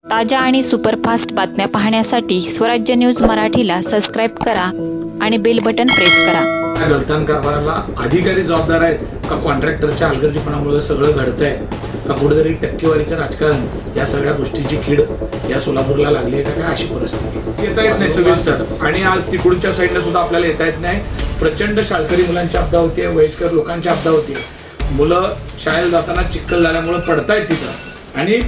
ताज्या आणि सुपरफास्ट बातम्या पाहण्यासाठी स्वराज्य न्यूज मराठीला सबस्क्राईब करा आणि बेल बटन प्रेस करा. गलतान कारभाराला अधिकारी जबाबदार आहेत का कॉन्ट्रॅक्टरच्या हलगर्जीपणामुळे सगळं घडतंय का कुठेतरी टक्केवारीचं राजकारण या सगळ्या गोष्टीची कीड या सोलापूरला लागली आहे का काय अशी परिस्थिती येता येत नाही सविस्तर. आणि आज तिकडच्या साईडला सुद्धा आपल्याला येता येत नाही. प्रचंड शाळकरी मुलांची आपदा होते, वयस्कर लोकांची आपदा होते. मुलं शाळेला जाताना चिखल झाल्यामुळे पडतायत तिथं. आणि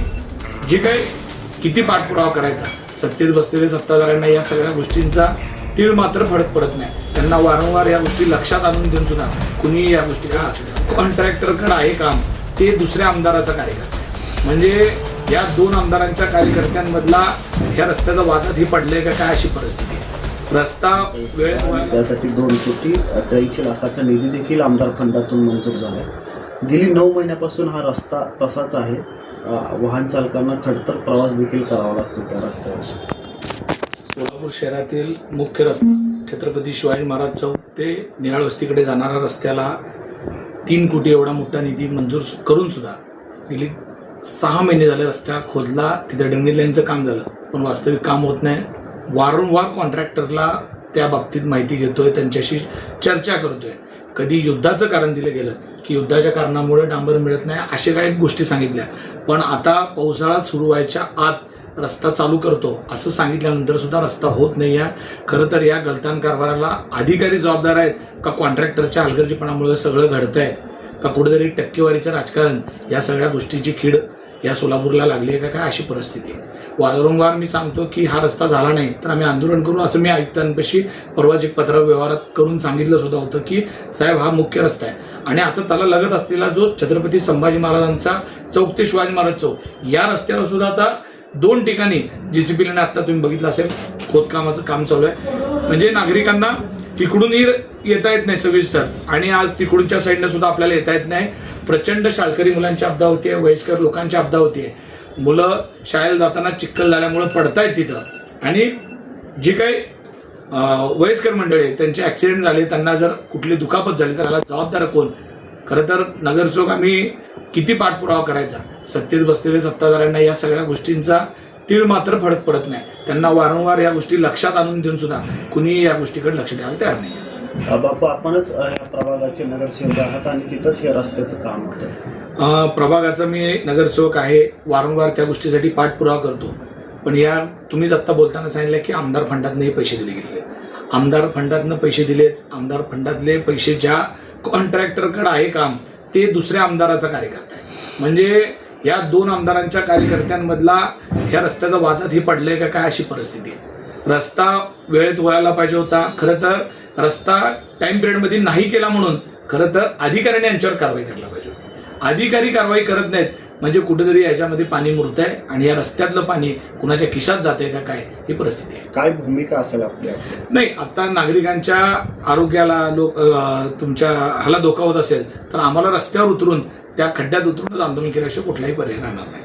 जे काही किती पाठपुरावा करायचा, सत्तेत बसलेले सत्ताधाऱ्यांना या सगळ्या गोष्टींचा तीळ मात्र फरक पडत नाही. त्यांना वारंवार या गोष्टी लक्षात आणून देऊन सुद्धा कुणी या गोष्टीला कॉन्ट्रॅक्टरकडे आहे काम, ते दुसऱ्या आमदाराचा कार्यकर्ता. म्हणजे या दोन आमदारांच्या कार्यकर्त्यांमधला ह्या रस्त्याचा वादात ही पडले का काय अशी परिस्थिती. रस्ता वेळ त्यासाठी 2,43 लाखाचा निधी देखील आमदार फंडातून मंजूर झाला. गेली 9 महिन्यापासून हा रस्ता तसाच आहे. वाहन चालकांना खडतर प्रवास देखील करावा लागतो त्या रस्त्यावर. सोलापूर शहरातील मुख्य रस्ता छत्रपती शिवाजी महाराज चौक ते निराळ वस्तीकडे जाणाऱ्या रस्त्याला 3 कोटी एवढा मोठा निधी मंजूर करून सुद्धा गेली 6 महिने झाले रस्ता खोदला, तिथे ड्रेनेज लाईनचं काम झालं, पण वास्तविक काम होत नाही. वारंवार कॉन्ट्रॅक्टरला त्या बाबतीत माहिती घेतोय, त्यांच्याशी चर्चा करतोय. कधी युद्धाचं कारण दिलं गेलं की युद्धाच्या कारणामुळे डांबर मिळत नाही, अशा काही गोष्टी सांगितल्या. पण आता पावसाळा सुरू व्हायच्या आत रस्ता चालू करतो असं सांगितल्यानंतर सुद्धा रस्ता होत नाही आहे. खरं तर या गलतान कारभाराला अधिकारी जबाबदार आहेत का कॉन्ट्रॅक्टरच्या हलगर्जीपणामुळे सगळं घडतंय का कुठेतरी टक्केवारीचं राजकारण या सगळ्या गोष्टीची कीड या सोलापूरला लागली आहे का काय अशी परिस्थिती. वारंवार मी सांगतो की हा रस्ता झाला नाही तर आम्ही आंदोलन करू, असं मी आयुक्तांपाशी परवाच एक पत्र व्यवहारात करून सांगितलं सुद्धा होतं की साहेब हा मुख्य रस्ता आहे आणि आता त्याला लगत असलेला जो छत्रपती संभाजी महाराजांचा चौक ते शिवाजी महाराज चौक या रस्त्यावर सुद्धा आता 2 ठिकाणी JCBने आता तुम्ही बघितलं असेल खोदकामाचं काम चालू आहे. म्हणजे नागरिकांना तिकडूनही येता येत नाही सविस्तर आणि आज तिकडूनच्या साईडनं सुद्धा आपल्याला येता येत नाही. प्रचंड शाळकरी मुलांची आपदा होते, वयस्कर लोकांची आपदा होते. मुलं शाळेला जाताना चिखल झाल्यामुळे पडतायत तिथं. आणि जी काही वयस्कर मंडळी आहेत त्यांचे ॲक्सिडेंट झाले, त्यांना जर कुठली दुखापत झाली तर याला जबाबदार कोण. खरं तर नगरसेवक आम्ही किती पाठपुरावा करायचा, सत्तेत बसलेले सत्ताधाऱ्यांना या सगळ्या गोष्टींचा तीळ मात्र फरक पडत नाही. त्यांना वारंवार या गोष्टी लक्षात आणून देऊन सुद्धा कुणी या गोष्टीकडे लक्ष द्यायला तयार नाही. बाप्पा, आपणच या प्रभागाचे नगरसेवक आहात आणि तिथंच हे रस्त्याचं काम होतं. प्रभागाचा मी नगरसेवक आहे, वारंवार त्या गोष्टीसाठी पाठपुरावा करतो. पण या तुम्हीच आत्ता बोलताना सांगितलं की आमदार फंडातनंही पैसे दिले गेलेले. आमदार फंडातनं पैसे दिलेत. आमदार फंडातले पैसे ज्या कॉन्ट्रॅक्टरकडे आहे काम ते दुसऱ्या आमदाराचा कार्यकर्ता आहे. म्हणजे या 2 आमदारांच्या कार्यकर्त्यांमधला ह्या रस्त्याचा वादात ही पडलंय का काय अशी परिस्थिती. रस्ता वेळेत व्हायला पाहिजे होता. खरं तर रस्ता टाइम पिरियडमध्ये नाही केला म्हणून खरं तर अधिकाऱ्यांनी यांच्यावर कारवाई करायला पाहिजे होती. अधिकारी कारवाई करत नाहीत म्हणजे कुठेतरी याच्यामध्ये पाणी मुरत आहे आणि या रस्त्यातलं पाणी कुणाच्या खिशात जाते का काय ही परिस्थिती आहे. काय भूमिका असेल आपल्या? नाही, आता नागरिकांच्या आरोग्याला तुमच्या ह्याला धोका होत असेल तर आम्हाला रस्त्यावर उतरून त्या खड्ड्यात उतरूनच आंदोलन केल्याशिवाय कुठलाही पर्याय राहणार नाही.